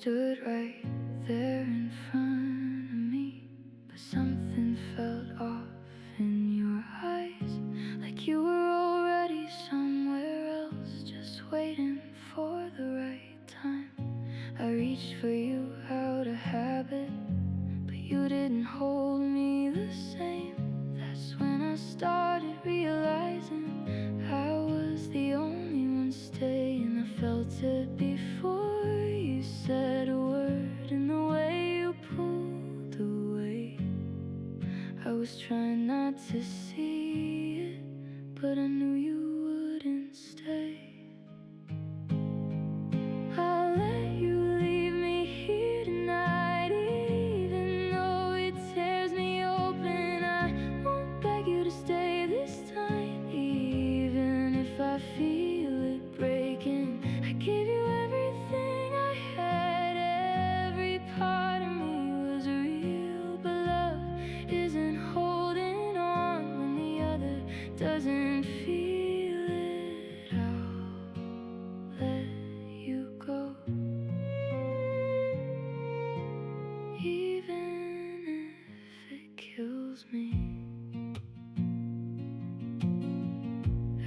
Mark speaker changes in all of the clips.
Speaker 1: stood right there in front of me, but something felt off in your eyes, like you were already somewhere else, just waiting for the right time. I reached for you out of habit, but you didn't hold me the same. That's when I started realizing I was the only one staying. I felt it before you said a word, and the way you pulled away, I was trying not to see it, but I knew you wouldn't stay. I'll let you leave me here tonight, even though it tears me open. I won't beg you to stay this time, even if I feel it breaking. I gave you everything I had, every part of me was real, but love isn't holding on when the other doesn't feel it. I'll let you go, even if it kills me.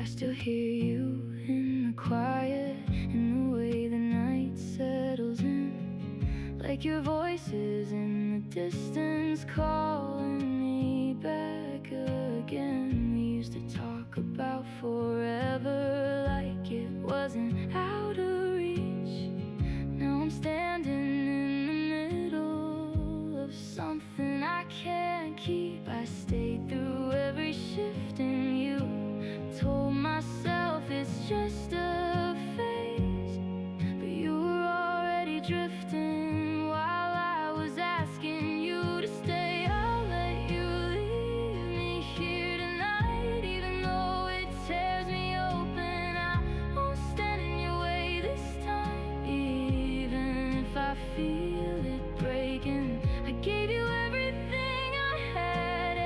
Speaker 1: I still hear you in the quiet, in the way the night settles in, like your voice is in the distance calling me back again. We used to talk about forever like it wasn't out of reach. Now I'm standing in the middle of something I can't keep. I stayed through every shift in you, told myself it's just a phase, but you were already drifting while I was asking you to stay. I'll let you leave me here tonight, even though it tears me open. I won't stand in your way this time, even if I feel it breaking. I gave you everything I had,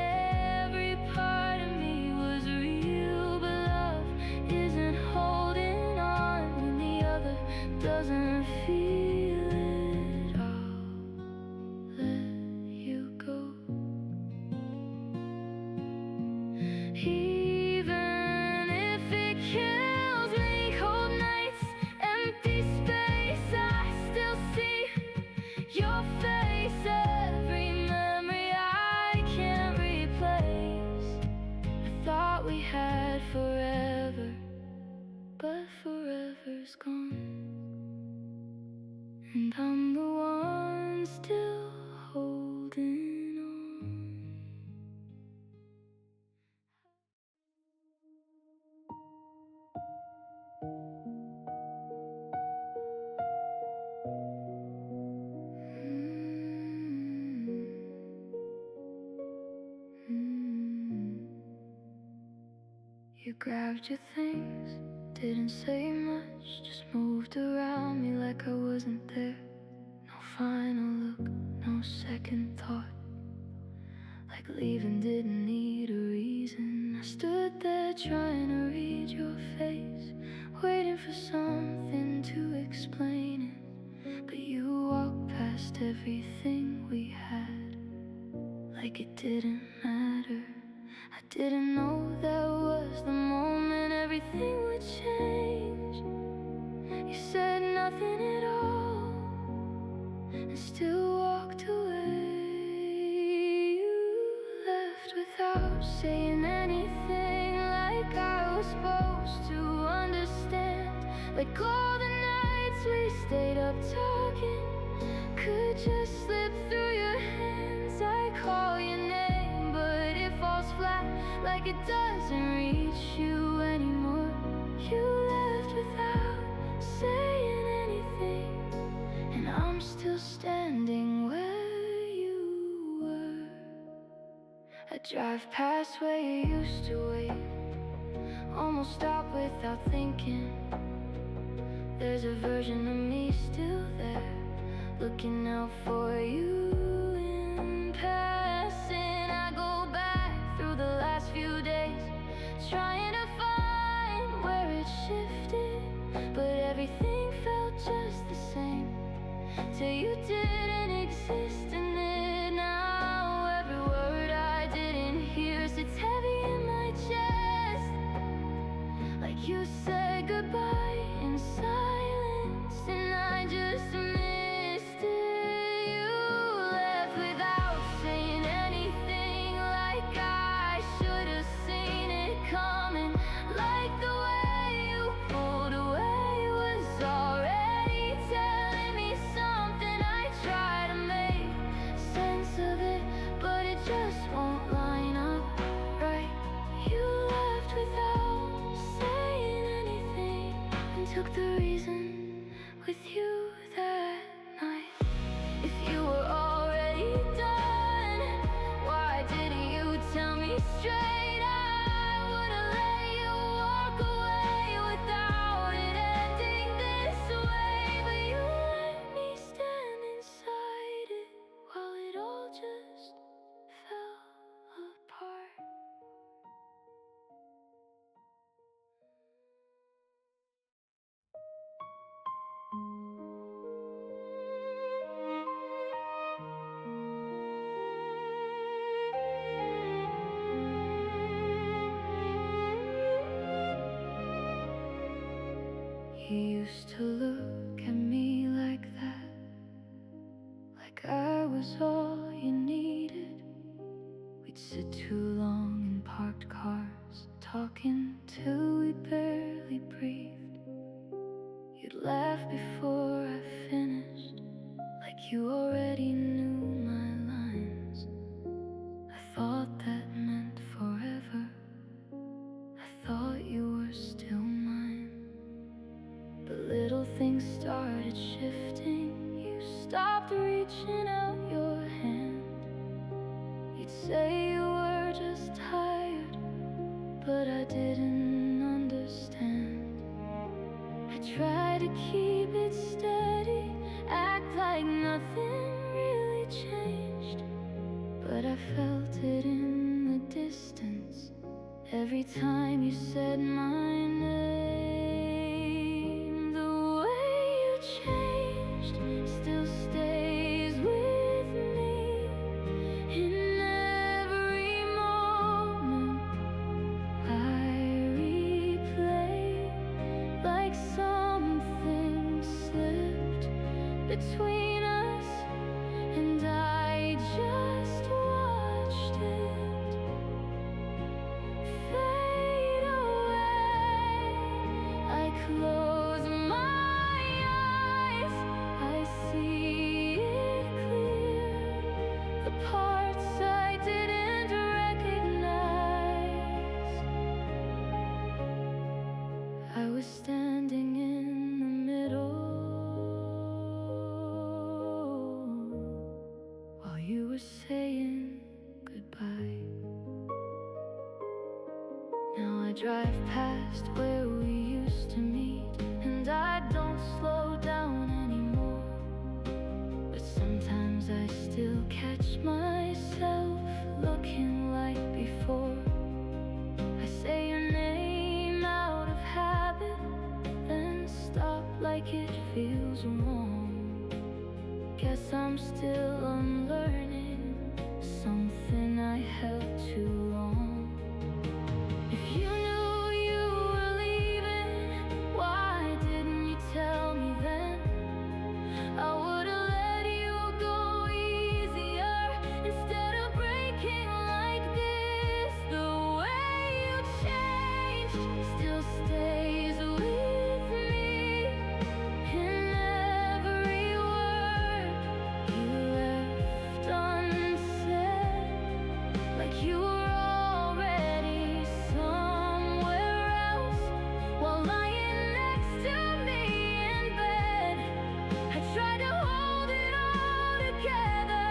Speaker 1: every part of me was real, but love isn't holding on when the other doesn't feel it. I'll let you go, even if it kills me. Cold nights, empty space, I still see your face. Every memory I can't replace. I thought we had forever, but forever's gone, and I'm the one still holding on. You grabbed your things, didn't say much, just moved around me like I wasn't there. No final look, no second thought, like leaving didn't need a reason. I stood there trying to read your face, waiting for something to explain it, but you walked past everything we had like it didn't matter. I didn't know that was the moment everything would change. You said nothing at all and still walked away. You left without saying anything, like I was supposed to understand. Like all the nights we stayed up talking could just slip through your hands. I call your name, but it falls flat, like it doesn't reach you anymore. You left without saying anything, and I'm still standing where you were. I drive past where you used to wait, almost stop without thinking. There's a version of me still there, looking out for you in passing. I go back through the last few days, trying to find where it shifted, but everything felt just the same till You used to look at me like that, like I was all you needed. We'd sit too long in parked cars, talking till we barely breathed. You'd laugh before I finished, like you already knew my lines. I thought that meant forever. I thought you were still mine. But little things started shifting. You stopped reaching out your hand. You'd say you were just tired, but I didn't understand. I tried to keep it steady, act like nothing really changed, but I felt it in the distance every time you said my name. The way you changed still stays with me. In every moment I replay, like something slipped between us, and I just watched it fade away. I close my eyes, I see it clear, the parts I didn't recognize. I was standing in the middle while you were saying goodbye. Now I drive past where we used to meet, and I don't slow down anymore. But sometimes I still catch myself looking like before. I say your name out of habit, then stop like it feels wrong. Guess I'm still unlearning something I held too long. If you knew you were leaving, why didn't you tell me then? I would've let you go easier instead of breaking like this. The way you changed still stays with me. In every word you left unsaid, like you were already somewhere else while lying next to me in bed. I tried to hold it all together,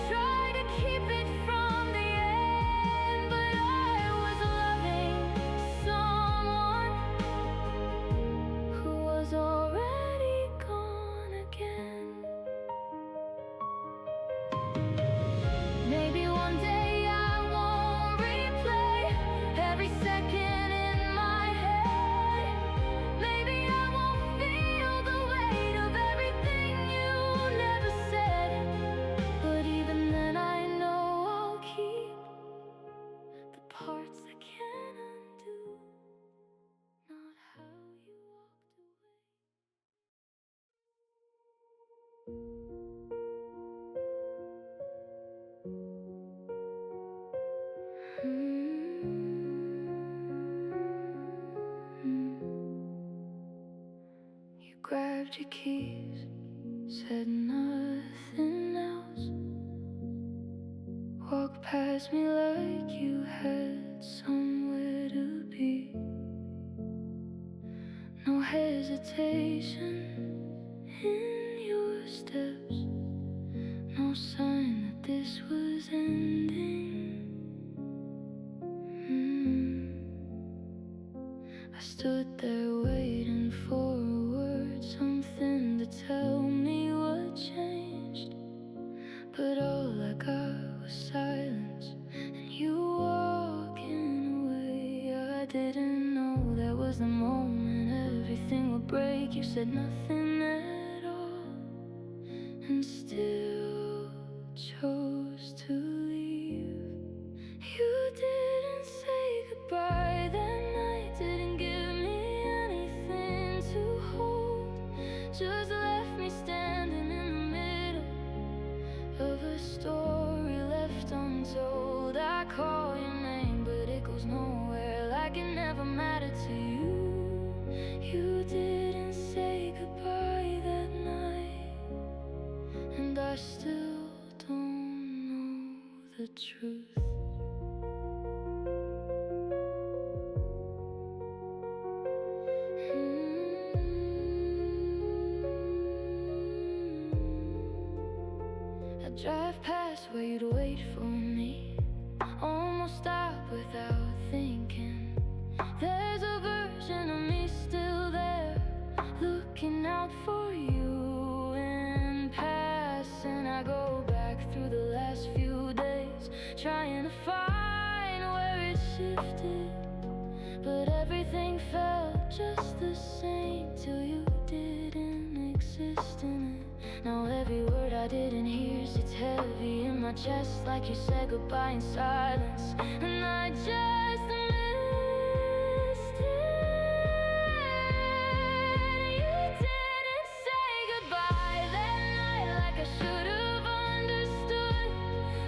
Speaker 1: tried to keep it from the end, but I was loving someone who was already gone again. Maybe one day I won't replay every second in my head. Maybe I won't feel the weight of everything you never said. But even then I know I'll keep the parts I can't undo, not how you walked away. You grabbed your keys, said nothing else, walked past me like you had somewhere to be. No hesitation in your steps, no sign that this was ending. I stood there waiting for a word, something to tell me what changed. But all I got was silence, and you walking away. I didn't know that was the moment everything would break. You said nothing at all, and still chose to leave. You didn't say goodbye that night, didn't give me anything to hold. been told I call your name, but it goes nowhere, like it never mattered to you. You didn't say goodbye that night, and I still don't know the truth. I drive past where you'd wait for me, almost stop without thinking. There's a version of me still there, looking out for you in passing. I go back through the last few days, trying to find where it shifted, but everything felt just the same till you didn't exist in it. Now every word I didn't hear sits heavy in my chest, like you said goodbye in silence, and I just missed it. You didn't say goodbye that night, like I should have understood,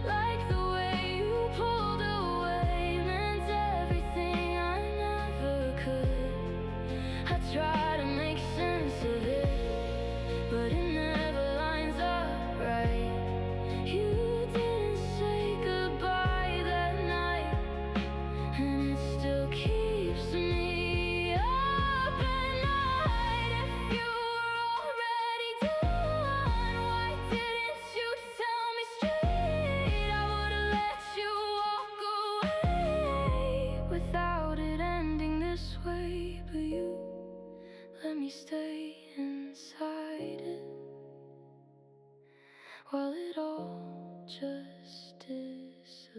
Speaker 1: like the way you pulled away meant everything I never could. I try to make sense of it, but it never lines up right. You didn't say goodbye that night, and it still keeps me up at night. If you were already done, why didn't you tell me straight? I would've let you walk away without it ending this way, but you let me stay inside it while it all just disappeared.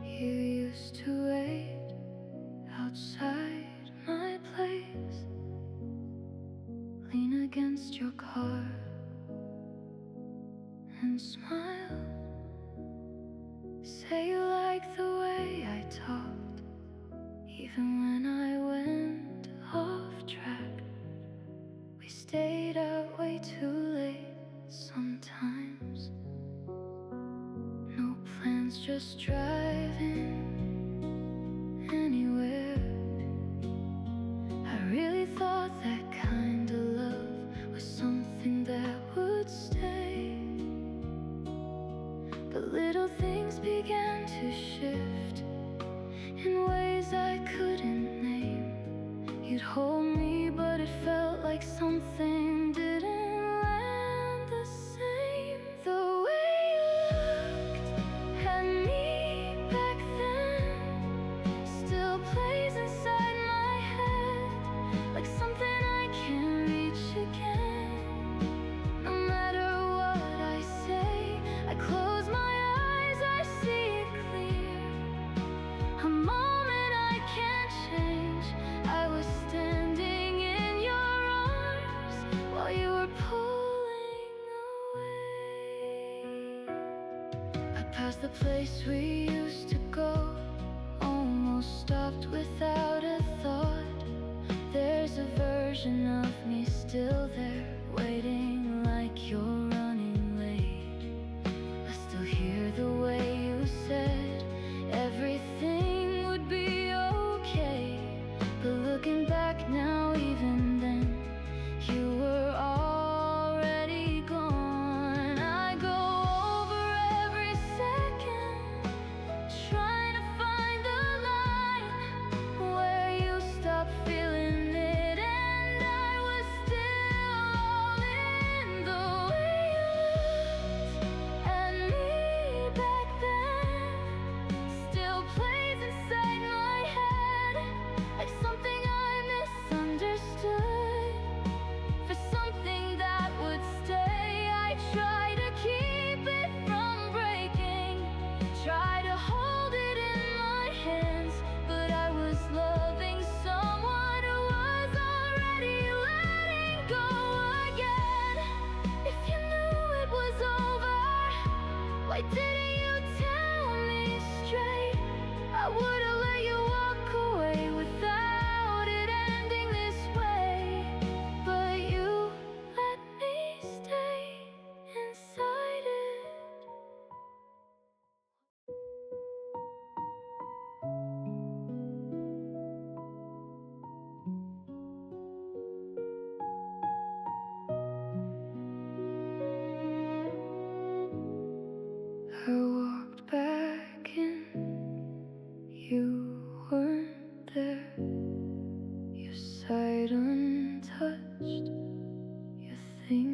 Speaker 1: You used to wait outside my place, lean against your car and smile, say you like the way I talked, even when I went off track. We stayed out way too late sometimes, no plans, just driving anywhere. I really thought that kind of love was something that would stay, but little things began to shift in ways I couldn't name. You'd hold me, but it felt like something didn't land the same. The way you looked at me back then still plays inside my head, like something I can't reach again. No matter what I say, I close my eyes, I see it clear. A moment I can't change. I was standing in your arms while you were pulling away. I passed the place we used to go, almost stopped without a thought. There's a version of me still there, waiting like you're running late. I still hear the way you said everything would be okay, but looking back now, even then, you were already gone. I go over every second, trying to find the line where you stopped feeling it and I was still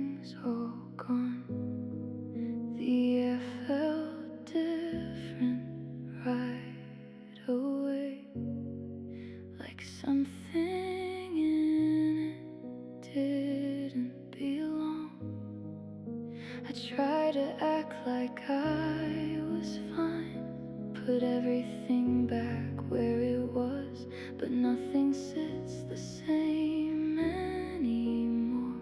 Speaker 1: things all gone. The air felt different right away, like something in it didn't belong. I tried to act like I was fine, put everything back where it was, but nothing sits the same anymore.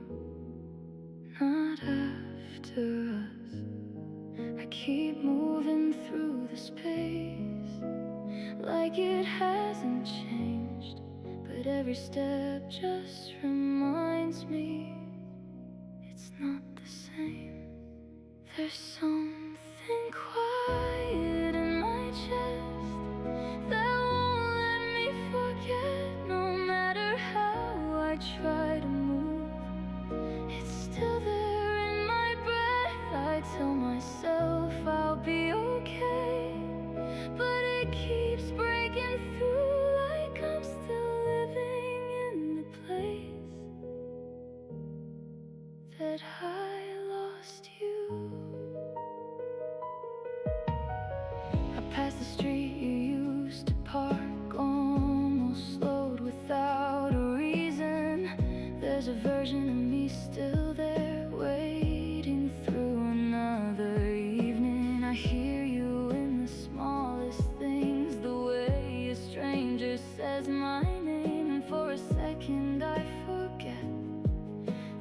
Speaker 1: Not after us. I keep moving through the space like it hasn't changed, but every step just reminds me it's not the same. There's something quiet in my chest that won't let me forget. No matter how I try to move, it's still there in my breath. I tell myself I'll be okay, but it keeps breaking through like I'm still living in the place that I lost you. I passed the street you used to park, almost slowed without a reason. There's a version of me still there, waiting through another evening. I hear you in the smallest things, the way a stranger says my name, and for a second I forget,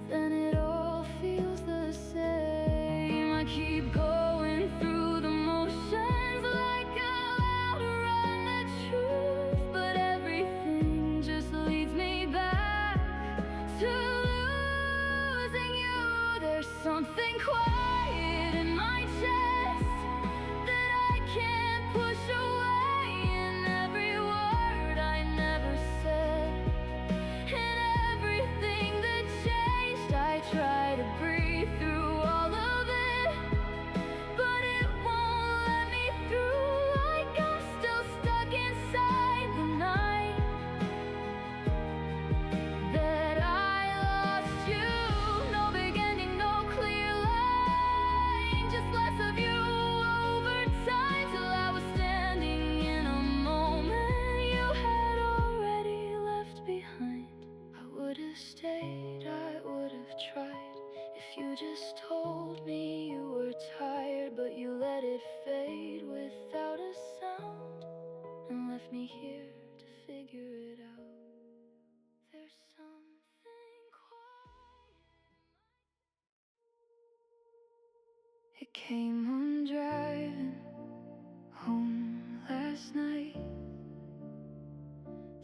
Speaker 1: then it all feels the same. I keep going through the motions like I'll outrun the truth, but everything just leads me back to losing you. There's something quiet in my chest that I can't push away, and every word I never said, and everything that changed. I try to breathe through all of it, but it won't let me through, like I'm still stuck inside the night that I lost you. No beginning, no clear line, just less of you over time, till I was standing in a moment you had already left behind. I would have stayed, I would have tried, if you just told me you were tired, but you let it fade without a sound and left me here to figure it out. There's something quiet. It came on driving home last night,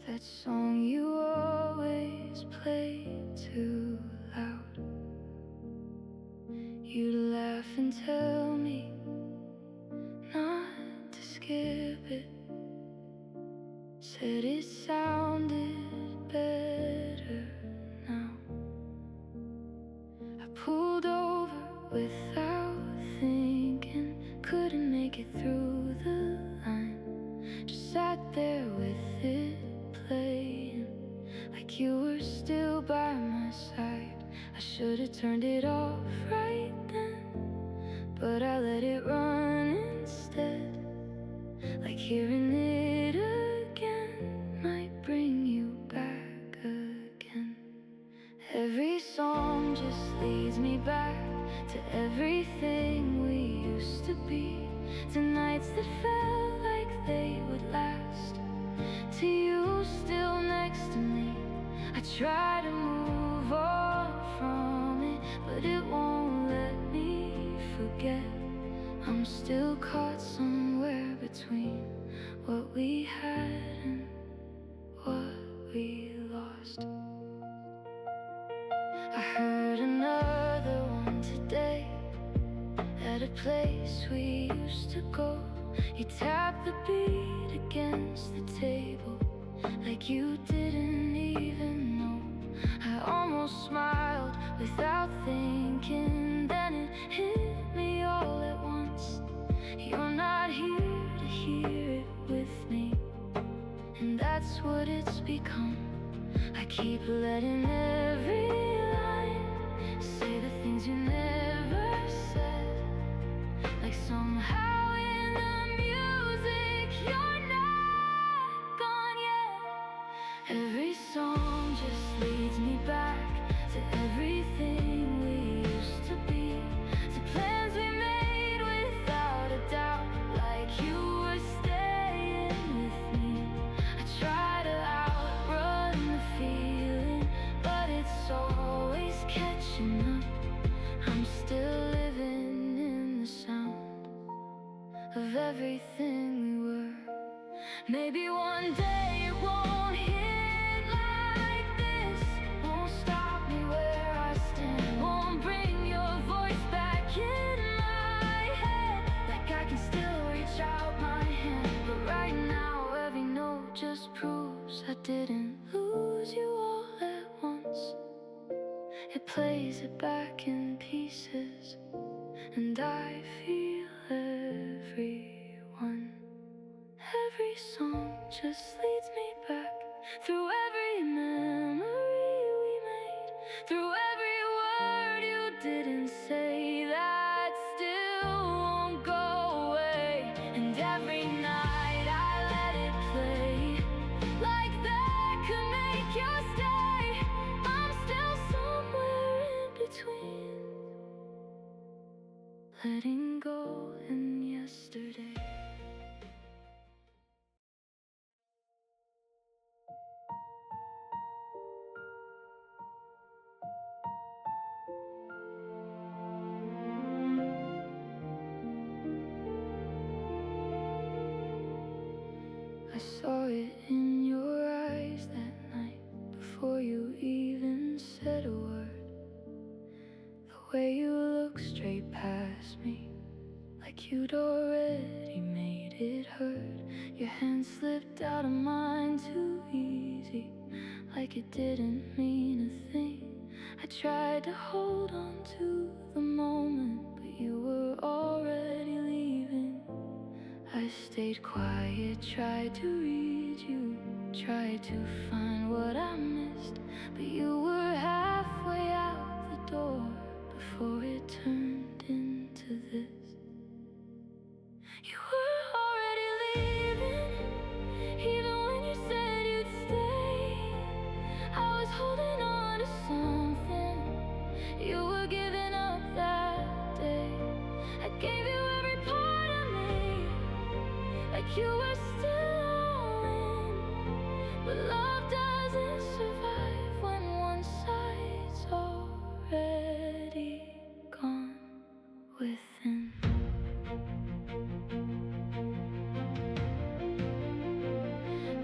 Speaker 1: that song you always played too loud. You'd laugh and tell me not to skip it, said it sounded better now. I pulled over without thinking, couldn't make it through the line, just sat there with it playing like you were still by my side. I should have turned it off right then, but I let it run instead, like hearing it again might bring you back again. Every song just leads me back to everything we used to be, to nights that felt like they would last, to you still next to me. I try to move on from it, but it won't let me forget. I'm still caught somewhere between what we had and what we lost. I heard another one today at a place we used to go. You tapped the beat against the table like you didn't even know. I almost smiled without thinking, then it hit me all at once. You're not here to hear it with me, and that's what it's become. I keep letting every line say the things everything we were. Maybe one day it won't hit like this, won't stop me where I stand, won't bring your voice back in my head, like I can still reach out my hand. But right now every note just proves I didn't lose you all at once. It plays it back in pieces, and I feel everyone. Every song just leads me back through every memory we made, through every word you didn't say that still won't go away. And every night I let it play, like that could make you stay. I'm still somewhere in between, letting go in yesterday. I saw it in your eyes that night, before you even said a word. The way you looked straight past me, like you'd already made it hurt. Your hand slipped out of mine too easy, like it didn't mean a thing. I tried to hold on to the moment, but you were already leaving. I stayed quiet, tried to read you, tried to find what I missed, but you were halfway out the door before it turned into this. You were already leaving, even when you said you'd stay. I was holding on to something you were giving up that day. I gave you every part of me, like you were still all in. But love doesn't survive when one side's already gone within.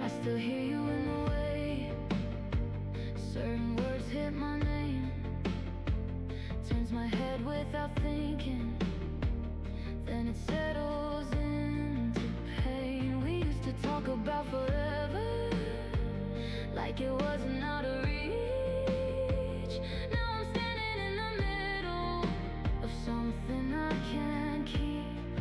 Speaker 1: I still hear you in the way certain words hit my name, turns my head without thinking, then it settles into pain. We used to talk about forever, like it wasn't out of reach. Now I'm standing in the middle of something I can't keep.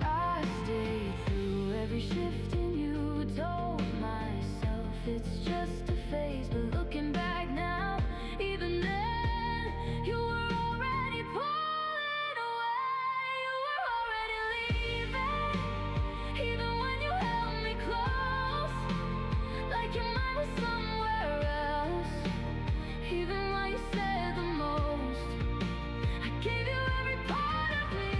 Speaker 1: I stayed through every shift in you, told myself it's just a phase, but looking back now, even then, you were already pulling away. You were already leaving, even when you held me close, like your mind was somewhere else. Even while you said the most, I gave you every part of me,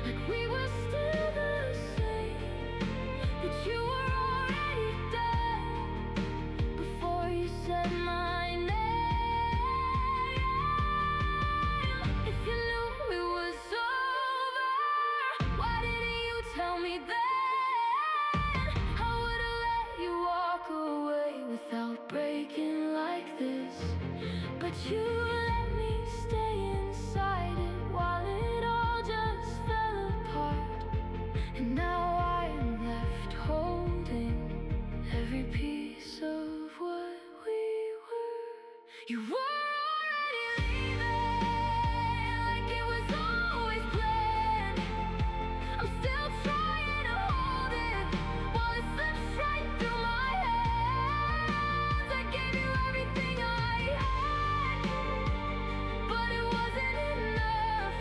Speaker 1: like we were still the same. But you were already dead before you said my name. If you knew it was over, why didn't you tell me then? I would've let you walk away without breaking like this, but you let me stay inside it while it all just fell apart. And now I am left holding every piece of what we were. You were already leaving, like it was always planned. I'm still trying to hold it while it slips right through my hands. I gave you everything I had, but it wasn't enough.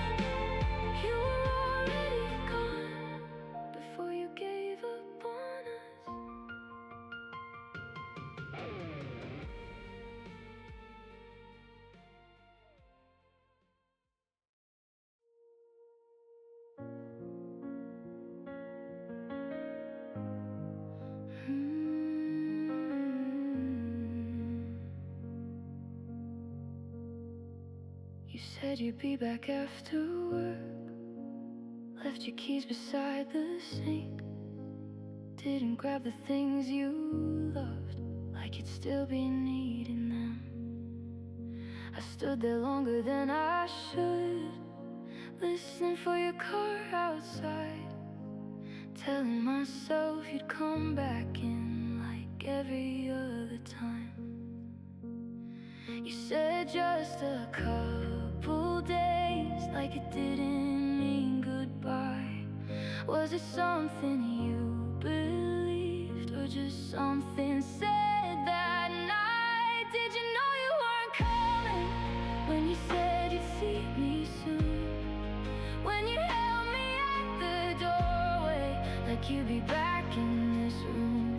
Speaker 1: You were already gone before you gave up on us. You said you'd be back after work, Left your keys beside the sink. Didn't grab the things you loved, like you'd still be needing them. I stood there longer than I should, listening for your car outside, telling myself you'd come back in like every other time. You said just a couple days, like it didn't mean goodbye. Was it something you believed, or just something said that night? Did you know you weren't coming when you said you'd see me soon? When you held me at the doorway, like you'd be back in this room.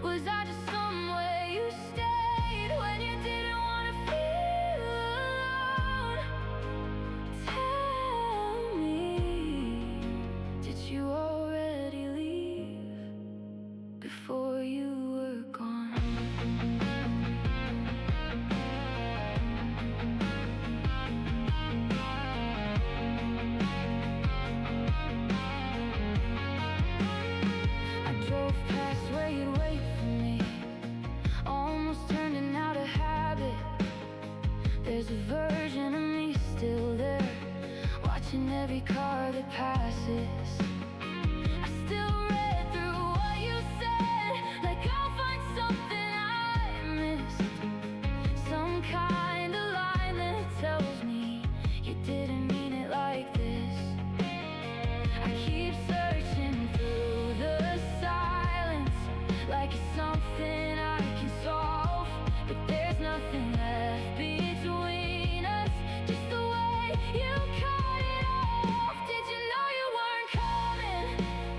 Speaker 1: Was I just somewhere you stayed when you didn't want to feel alone? Tell me, did you already leave before you were gone? I drove past where you'd wait for me, almost turning out a habit. There's a version of me still there, watching every car that passes. I still read through what you said, like I'll find something I missed, some kind of line that tells me you didn't mean it like this. I keep searching through the silence, like it's something I can solve, but there's nothing left between us, just the way you cut it off. Did you know you weren't coming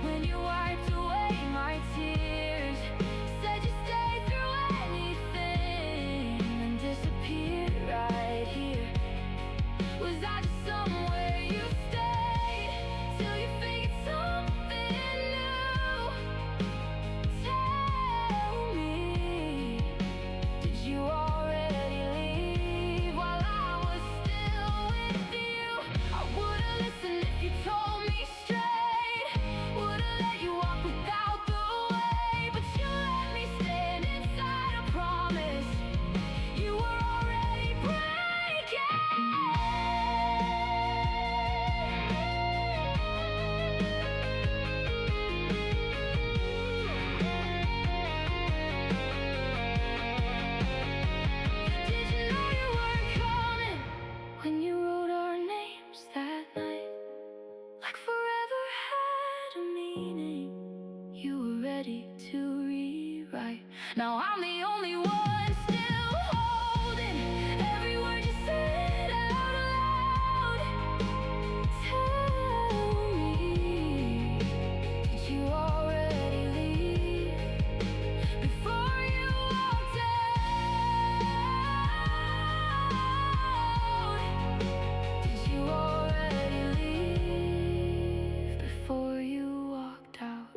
Speaker 1: when you wiped away my tears? Said you'd stay through anything and disappear right here. Was I just somewhere you stayed till you figured something new? Tell me, did you already leave while I was still with you? I would've listened if you told me straight, would've let you walk without the way, but you let me stand inside a promise you were already breaking. Did you know you weren't coming when you wrote our names that night? Like forever had a meaning, you were ready to rewrite. Now I'm the only one still holding every word you said out loud. Tell me, did you already leave before you walked out? Did you already leave before you walked out?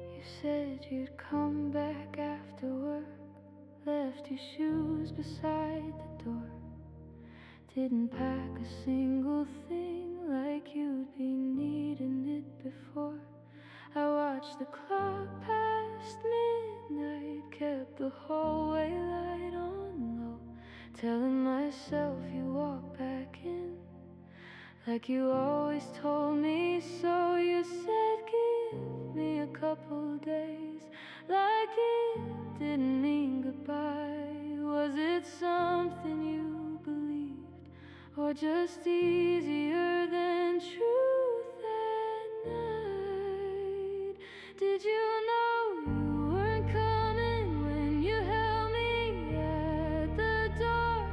Speaker 1: You said you'd come back after work, left your shoes beside the door, didn't pack a single thing like you'd be needing it before. I watched the clock past midnight, kept the hallway light on low, telling myself you walk back in like you always told me so. You said give me a couple days, like it didn't mean goodbye. Was it something you believed, or just easier than truth that night? Did you know you weren't coming when you held me at the door?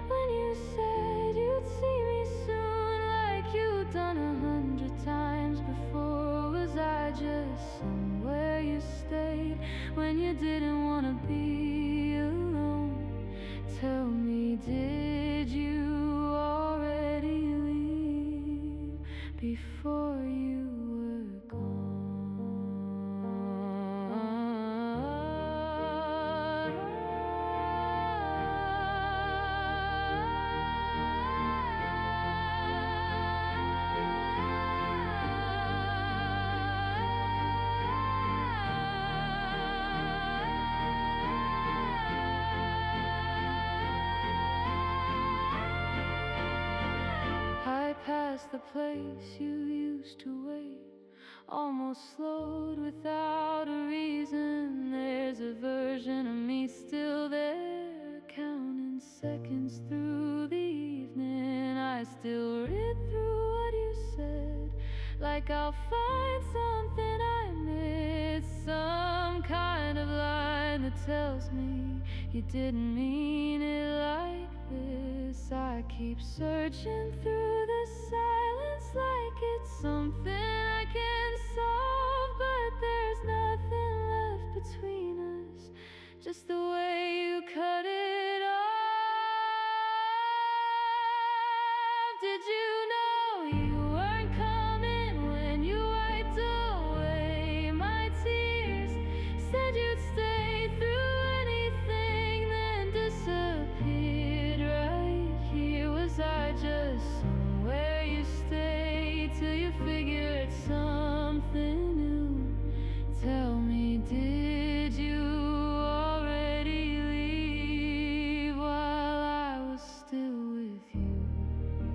Speaker 1: When you said you'd see me soon, like you'd done 100 times before? Was I just somewhere you stayed when you didn't want to be alone? Tell me, did you already leave before you past the place you used to wait, almost slowed without a reason. There's a version of me still there, counting seconds through the evening. I still read through what you said, like I'll find something I missed, some kind of line that tells me you didn't mean it like this. I keep searching through the silence like it's something I can solve, but there's nothing left between us, just the way you cut it off. Did you know you weren't coming when you wiped away my tears? Said you'd stay through anything, then disappeared right here. Was I just somewhere you stayed till you figured something new? Tell me, did you already leave while I was still with you?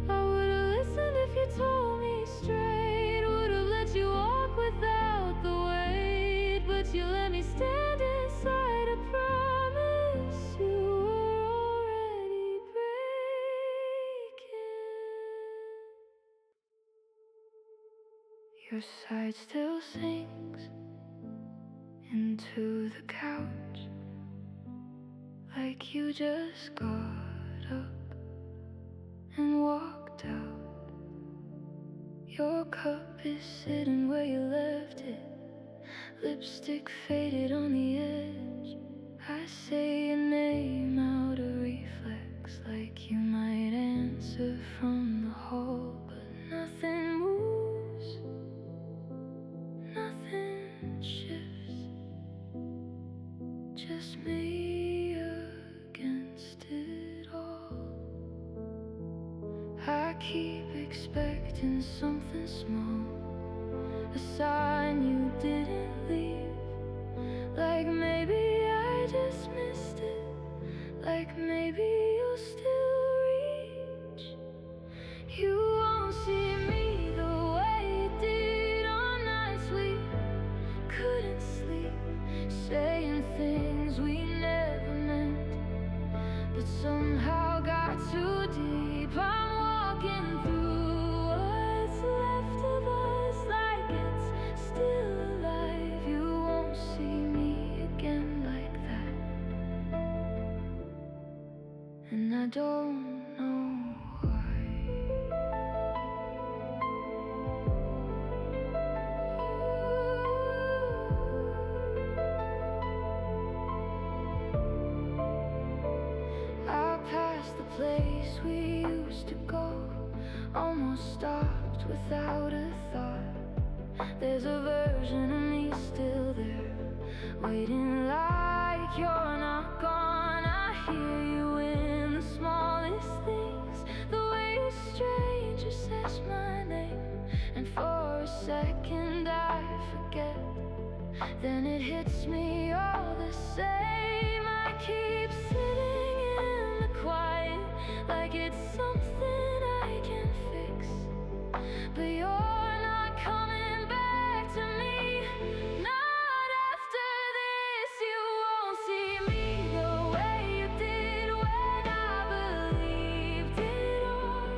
Speaker 1: I would've listened if you told me straight, would've let you walk without the weight, but you let me stand inside a promise you were already breaking. Your side still sinks into the couch, like you just got up and walked out. Your cup is sitting where you left it, lipstick faded on the edge. I say your name out of reflex, like you might answer from the hall, but nothing moves, nothing shifts, just me against it all. I keep expecting something small, a sign you didn't leave, like maybe I just missed it, like maybe you'll still reach. You won't see me the way you did on nights we couldn't sleep, saying things we never meant, but somehow got too deep. I'm walking through what's left of us like it's still alive. You won't see me again like that, and I don't know why. I passed the place we used to go, almost stopped without a thought. There's a version of me still there, waiting like you're not gone. I hear you in the smallest things, the way a stranger says my name, and for a second I forget, then it hits me all the same. I keep sitting in the quiet like it's something I can fix, but you're not coming back to me, not after this. You won't see me the way you did when I believed it all,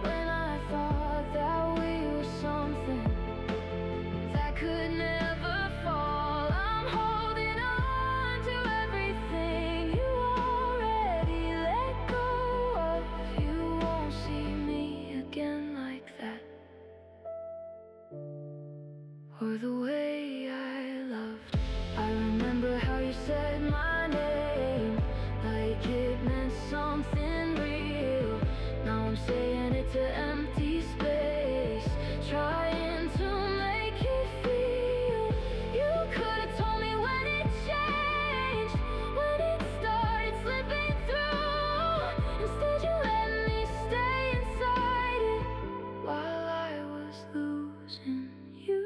Speaker 1: when I thought that we were something that could never fall. I'm holding on to everything you already let go of. You won't see me again like that, or the way I loved. I remember how you said my name, like it meant something real. Now I'm saying it to empty space, trying to make it feel. You could have told me when it changed, when it started slipping through. Instead you let me stay inside it while I was losing you.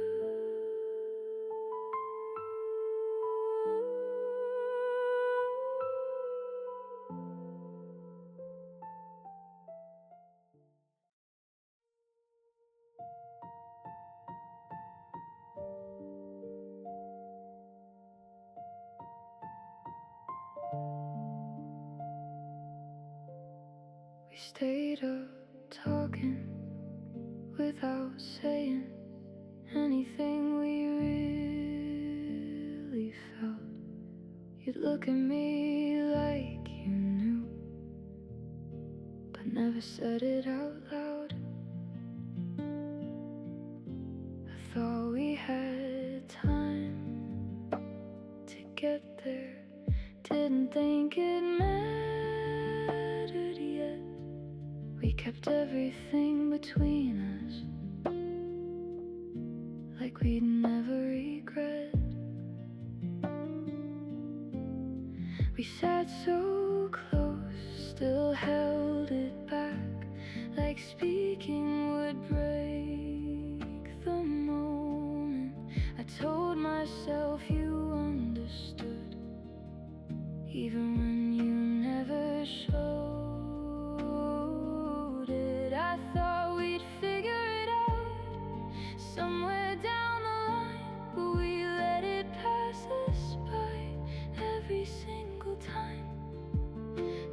Speaker 1: stayed up talking without saying anything we really felt. You'd look at me like you knew, but never said it out loud. I thought we had time to get there, didn't think it mattered yet. We kept everything between us, like we'd never regret. We sat so close, still held it back, like speaking would break the moment. I told myself you understood, even when you never showed it. I thought we'd figure it out somewhere down the line, but we let it pass us by every single time.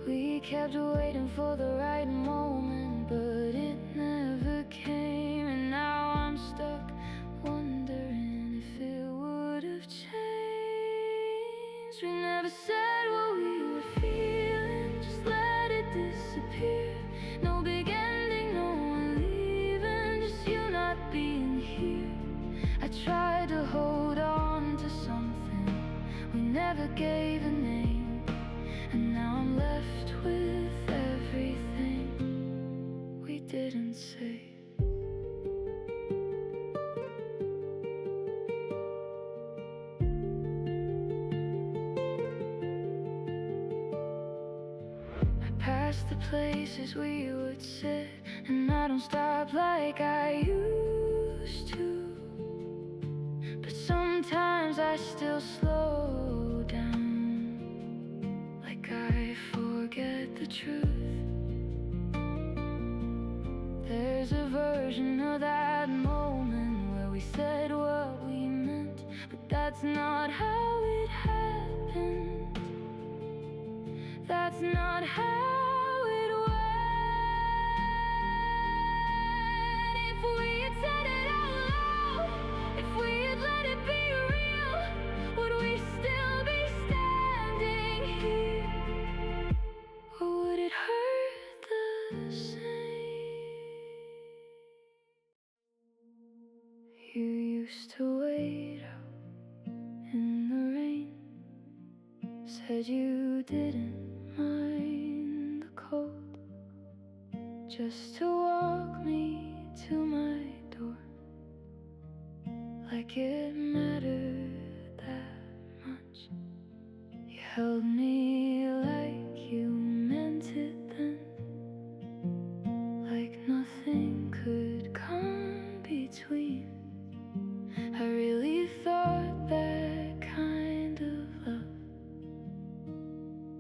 Speaker 1: We kept waiting for the right moment, but it never came. And now I'm stuck wondering if it would have changed. We never said what we were feeling, just let it disappear. No big ending, no one leaving, just you not being here. I tried to hold on to something we never gave a name, and now I'm left with everything we didn't say. Past the places we would sit, and I don't stop like I used to, but sometimes I still slow down, like I forget the truth. There's a version of that moment where we said what we meant, but that's not how it happened. That's not how it went. If we had said it out loud, if we had let it be real, would we still be standing here? Or would it hurt the same? You used to wait out in the rain, said you didn't mind the cold, just to walk me to my door, like it mattered that much. You held me like you meant it then, like nothing could come between. I really thought that kind of love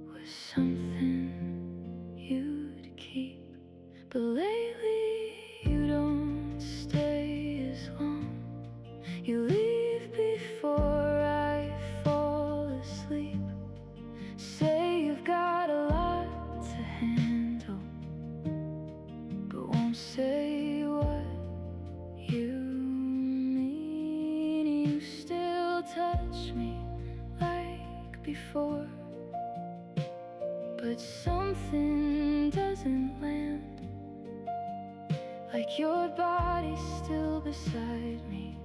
Speaker 1: was something you'd keep, but lately you don't stay as long. You leave before I fall asleep, say you've got a lot to handle, but won't say what you mean. You still touch me like before, but something doesn't land, like your body's still beside me,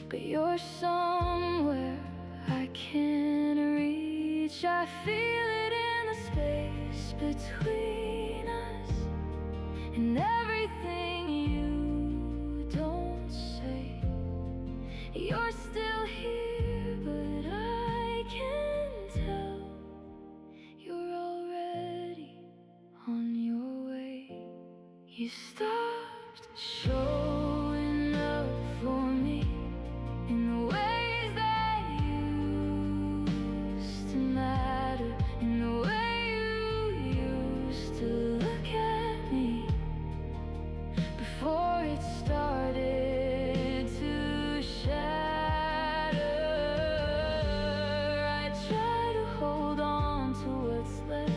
Speaker 1: but you're somewhere I can't reach. I feel it in the space between us, and everything you don't say. You're still here, but I can tell you're already on your way. You stopped showing up for me in the ways that used to matter, in the way you used to look at me before it started to shatter. I try to hold on to what's left,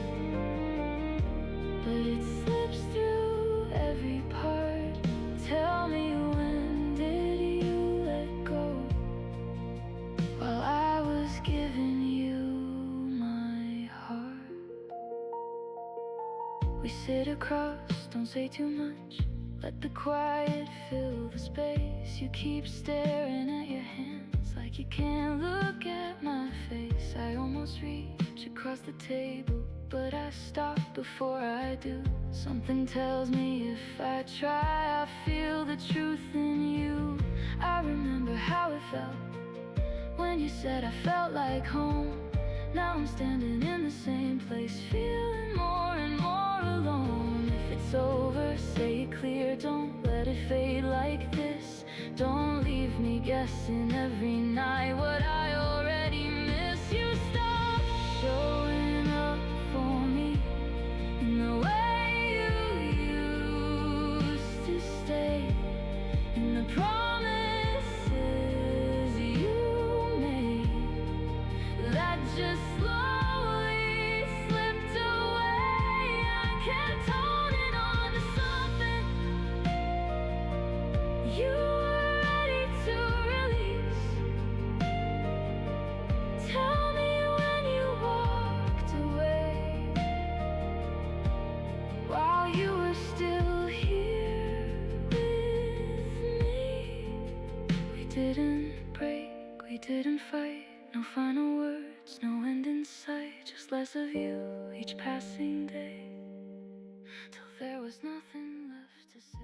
Speaker 1: sit across, don't say too much. Let the quiet fill the space. You keep staring at your hands like you can't look at my face. I almost reach across the table, but I stop before I do. Something tells me if I try, I feel the truth in you. I remember how it felt when you said I felt like home. Now I'm standing in the same place, feeling more and more alone. If it's over, say it clear, don't let it fade like this. Don't leave me guessing every night what I already miss. You stop showing up for me in the way you used to stay, in the promises you made that just slowly slipped away. I kept holding on to something you were ready to release. Tell me when you walked away, while you were still here with me. We didn't break, we didn't fight. No final words, no end in sight. Just less of you each passing day, till there was nothing left to say.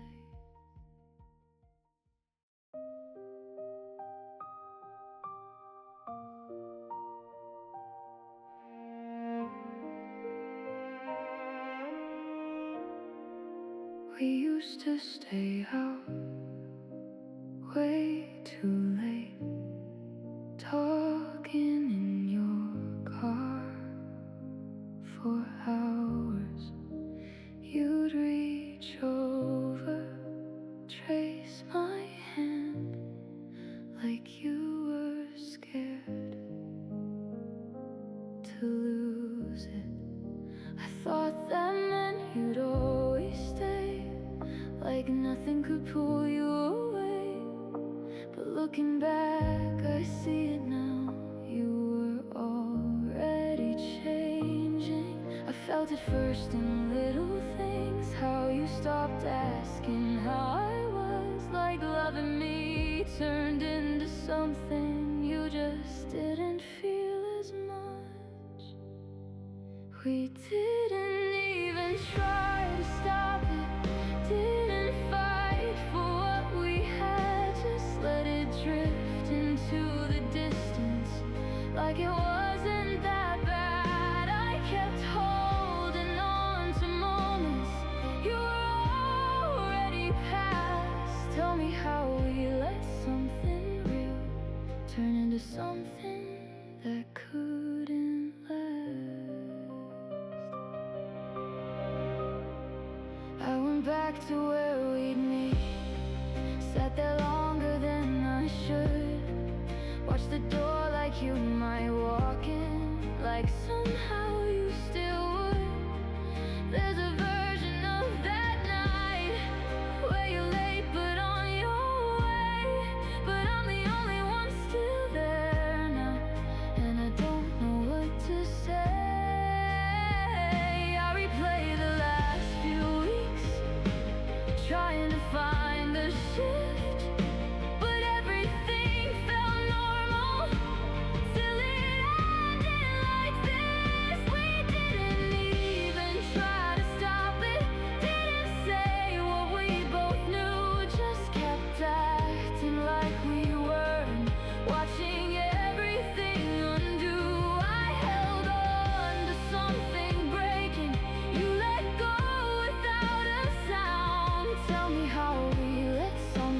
Speaker 1: We used to stay out way too late, talking in your car for hours. You'd reach over, trace my hand like you were scared to lose it. I thought that meant you'd always stay, like nothing could pull you away. But looking back, I see it now. You were already changing. I felt it first in little things, how you stopped asking how I was, like loving me turned into something you just didn't feel as much. We didn't even try to stop it, didn't fight for what we had, just let it drift into the distance like it wasn't that bad. I kept holding on to moments you were already past. Tell me how we let something real turn into something that couldn't last. I went back to where we'd meet, sat there longer than I should, watched the door like you might walk in, like somehow you still would. There's a version of that night where you're late but on your way, but I'm the only one still there now, and I don't know what to say. I replay the last few weeks, trying to find a shift, but everything felt normal till it ended like this. We didn't even try to stop it, didn't say what we both knew, just kept acting like we weren't, watching everything undo. I held on to something breaking, you let go without a sound. Tell me how we let something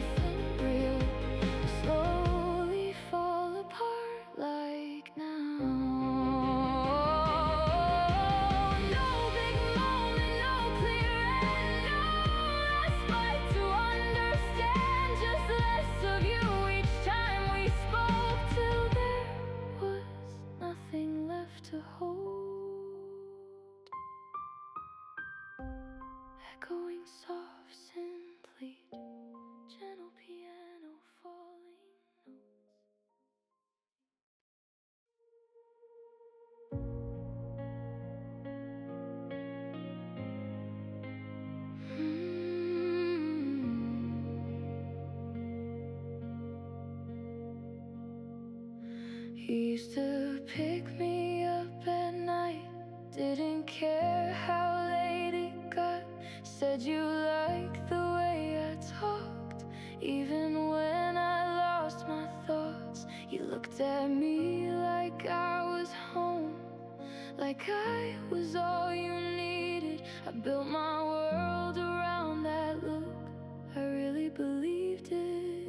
Speaker 1: He used to pick me up at night, didn't care how late it got. Said you liked the way I talked, even when I lost my thoughts. You looked at me like I was home, like I was all you needed. I built my world around that look, I really believed it.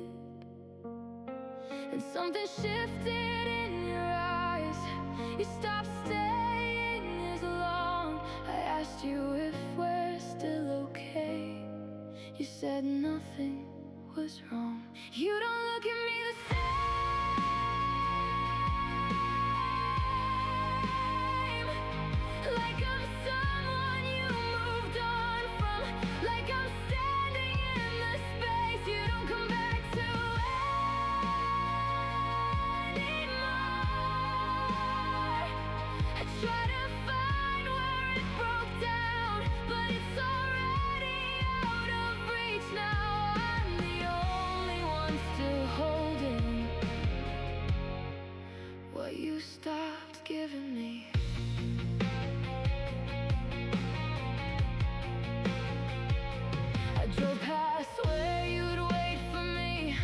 Speaker 1: And something shifted in your eyes, you stopped staying as long. I asked you if we're still okay, you said nothing was wrong. You don't look at me the same, like I'm someone you moved on from, like I'm standing in the space you don't come back to anymore. I try to find where it broke down, but it's already out of reach now. I'm the only one still holding what you stopped giving me. I drove past where you'd wait for me,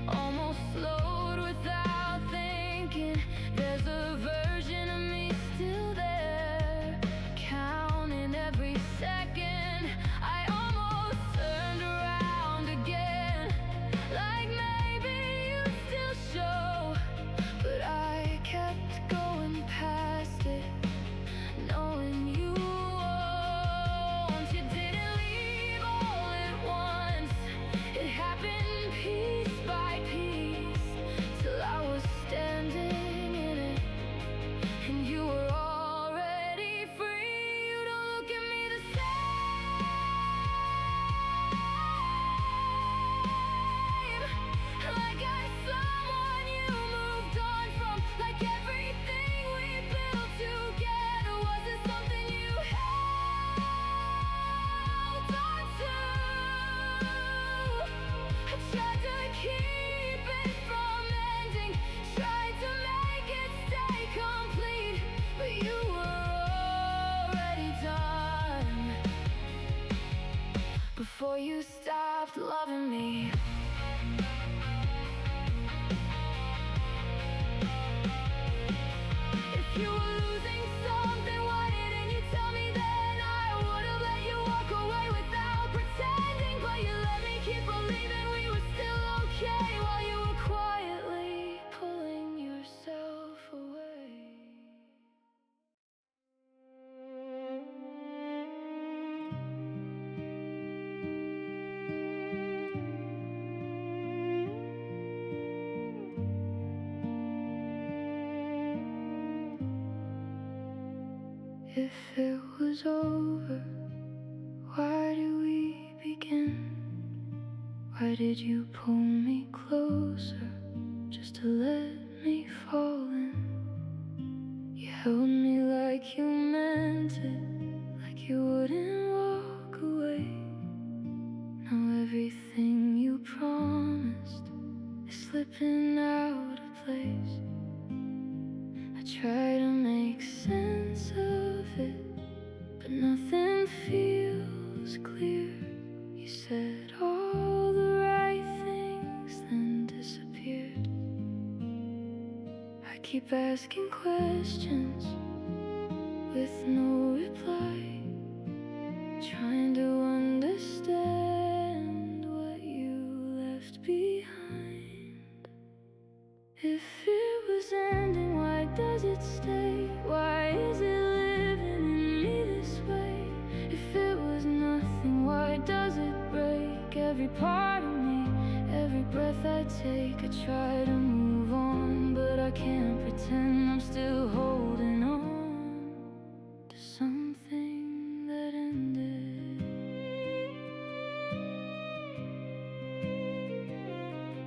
Speaker 1: almost slowed without thinking. There's a version of me still there, counting every second. I almost turned around again, like maybe you'd still show, but I kept going past it, knowing you won't. You didn't leave all at once, it happened piece by piece, till I was standing in it, and you were already free. You don't look at me the same, like I'm someone you moved on from, like everything we built together wasn't something you held on to. I tried to keep it from ending, tried to make it stay complete, but you were already done before you stopped loving me. If you were losing something, why didn't you tell me then? I would've let you walk away without pretending, but you let me keep believing we were still okay, while you were quietly pulling yourself away. If it was over, why did we begin? Why did you pull me closer just to let me fall in? You held me like you meant it, like you wouldn't walk away. Now everything you promised is slipping out of place. I try to make sense of it, but nothing feels clear. You said all the right things, then disappeared. I keep asking questions with no reply, trying to understand what you left behind. If it was ending, why does it stay? Why is it living in me this way? If it was nothing, why does it break every part of me? Every breath I take, I try to move on, but I can't pretend I'm still holding on to something that ended.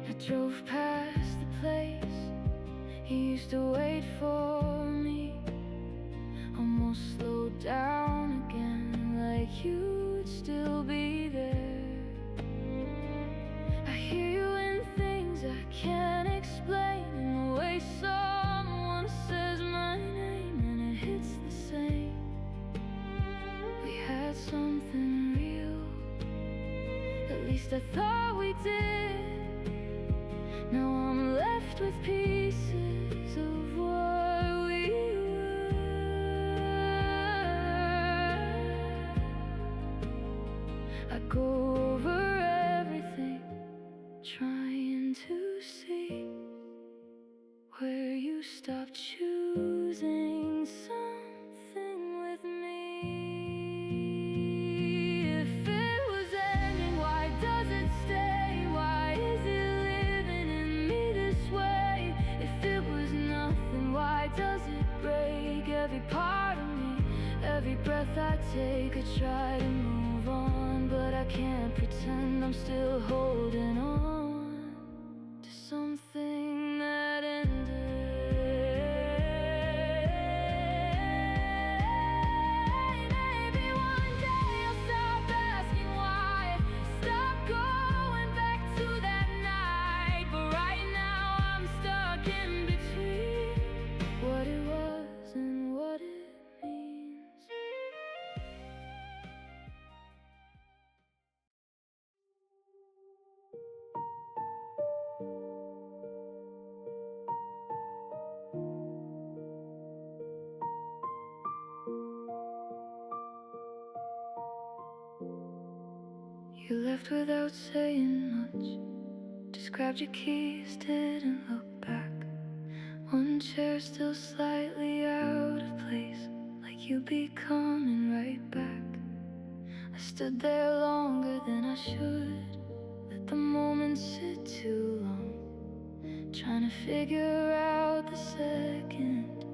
Speaker 1: I drove past the place you used to wait for me, almost slowed down again, like you'd still be there. I hear you in things I can't explain, in the way some least I thought we did. Now I'm left with pieces of what we were. I go over everything, trying to see where you stopped choosing something with me. If it was ending, why does it stay? Why is it living in me this way? If it was nothing, why does it break every part of me? Every breath I take, I try to move on, but I can't pretend I'm still holding on to something that ended. Maybe one day I'll stop asking why, stop going back to that night. But right now I'm stuck in between what it was and what it means. You left without saying much, just grabbed your keys, didn't look back. One chair still slightly out of place, like you'd be coming right back. I stood there longer than I should, let the moment sit too long, trying to figure out the second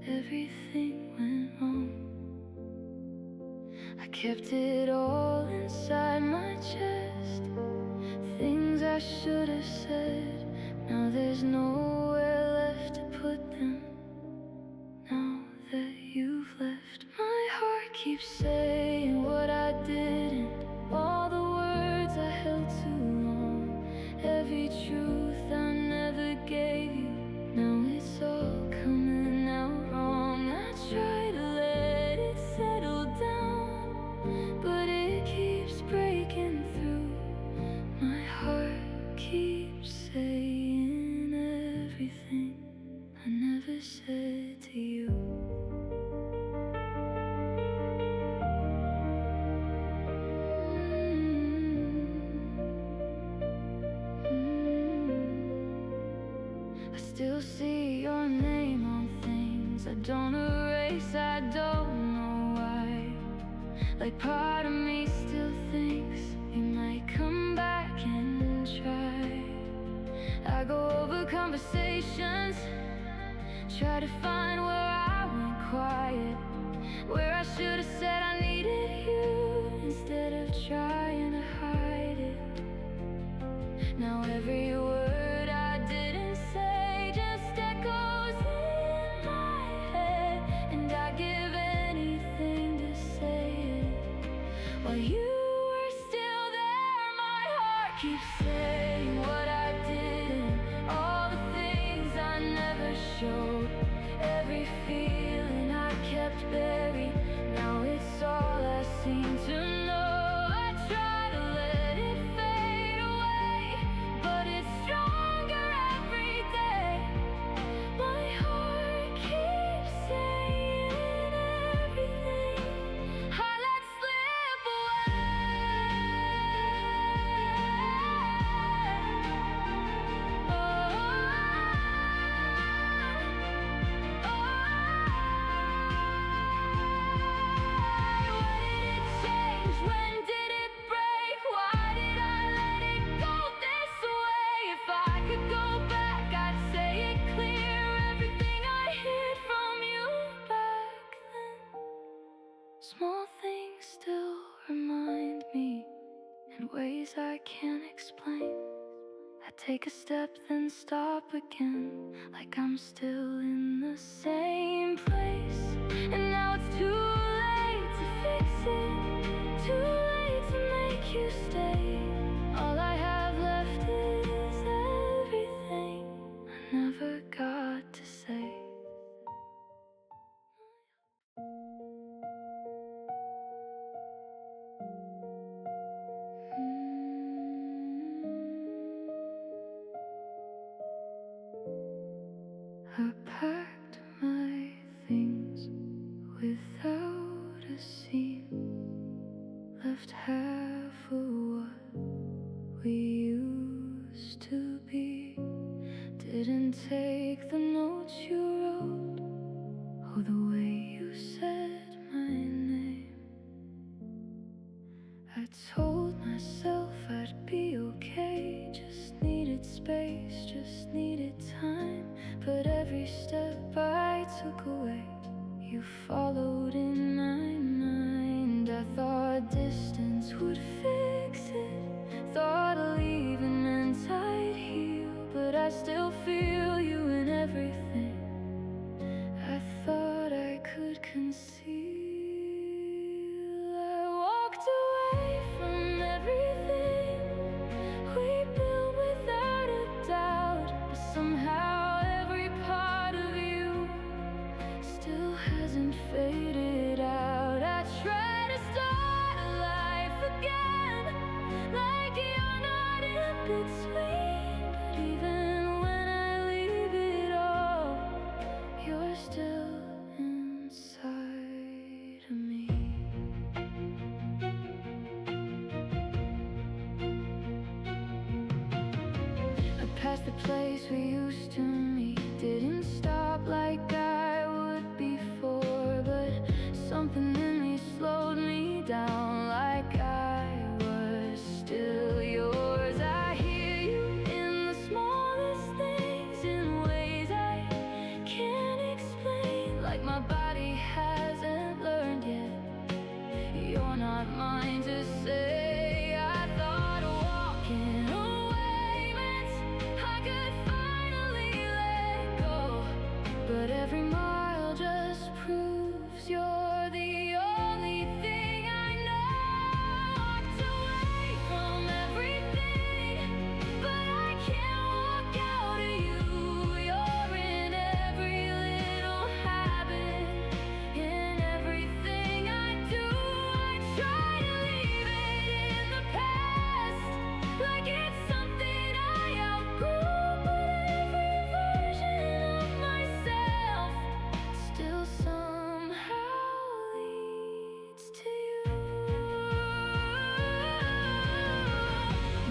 Speaker 1: everything went wrong. I kept it all inside my chest, things I should have said. Now there's nowhere left to put them. Now that you've left, my heart keeps saying what I didn't, all the words I held too long, every truth I never gave you. Now it's all coming out wrong. I try to let it settle down, but it keeps breaking through. My heart keeps saying everything I never said to you. I still see your name on things I don't erase, I don't know why. Like part of me still thinks you might come back and try. I go over conversations, try to find where I went quiet, where I should have said I needed you instead of trying to hide it. Now every word I didn't say just echoes in my head, and I give anything to say it. While you were still there, my heart keeps saying what I didn't, all the things I never showed, every feeling I kept buried. Now it's all I seem to know. I try to let it fade away, but it's stronger every day. My heart keeps saying everything I let slip small things still remind me in ways I can't explain. I take a step, then stop again, like I'm still in the same place. And now it's too late to fix it, too late to make you stay. All I have left is everything I never got to say. told myself I'd be okay. Just needed space, just needed time. But every step I took away, you followed in my mind. I thought distance would fix it, thought leaving meant I'd heal. But I still feel you in everything I thought I could conceal. I walked away from everything we built without a doubt, but somehow every part of you still hasn't faded out. I try to start a life again, like you're not in between. But even when I leave it all, you're still inside of me. I passed the place we used to meet, didn't stop like I would before, but something in me slowed me down, like I was still yours. I hear you in the smallest things, in ways I can't explain, like my body hasn't learned yet. You're not mine to say. I thought walking away meant I could finally let go, but every mile just proves you're the only thing I know. Walked away from everything, but I can't walk out of you. You're in every little habit, in everything I do. I try to leave it in the past, like it's something I outgrew. But every version of myself still somehow leads to you.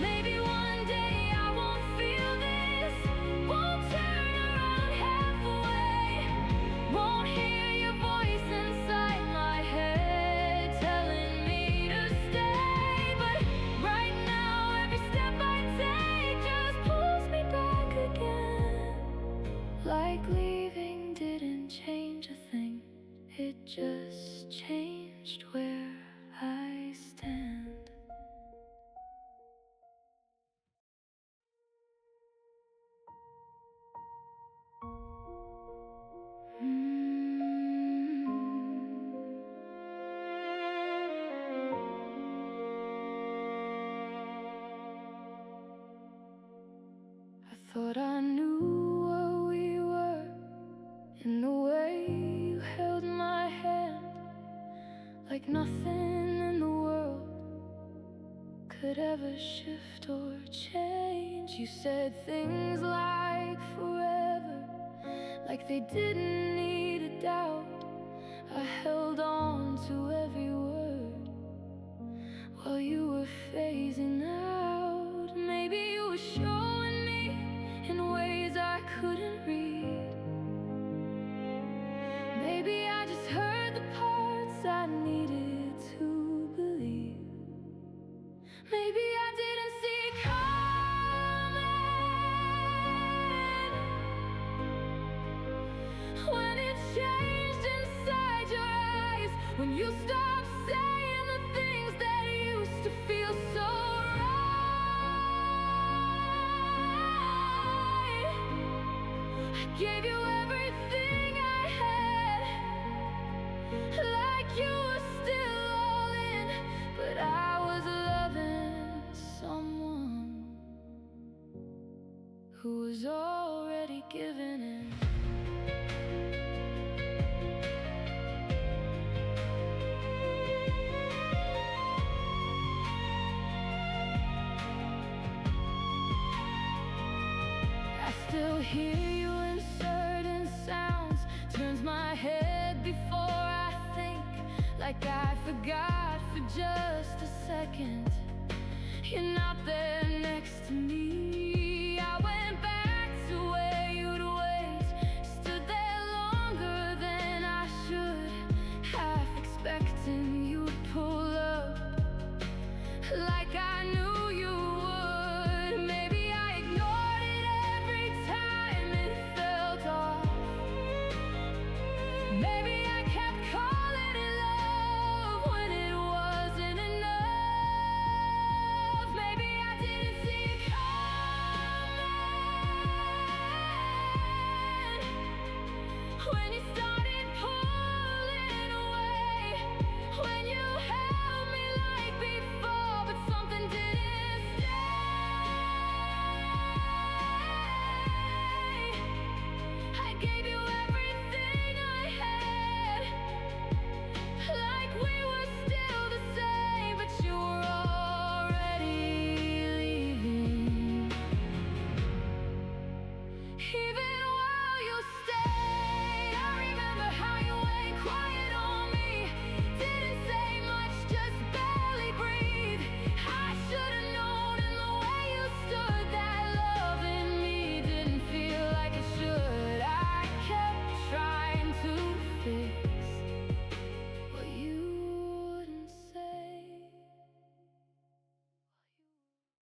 Speaker 1: Maybe one day I won't feel this, won't turn around halfway, won't hear your voice inside my head telling me to stay. But right now every step I take just pulls me back again. Like leaving didn't change a thing, it just changed where I stand. I thought I knew what we were, in the way you held my hand, like nothing in the world could ever shift or change. You said things like forever, like they didn't need a doubt. I held on to every word while you were phasing out. Maybe you were showing me in ways I couldn't read. Maybe I just heard the parts I needed to believe. Maybe I didn't see coming when it changed inside your eyes, when you stopped saying the things that used to feel so right. I gave you everything I had, like you were still all in, but I was loving someone who was already giving in. I still hear you in certain sounds, turns my head before I think, like I forgot for just a second. You're not there next to me. I went back to where you'd wait, stood there longer than I should, half expecting you'd pull up, like I knew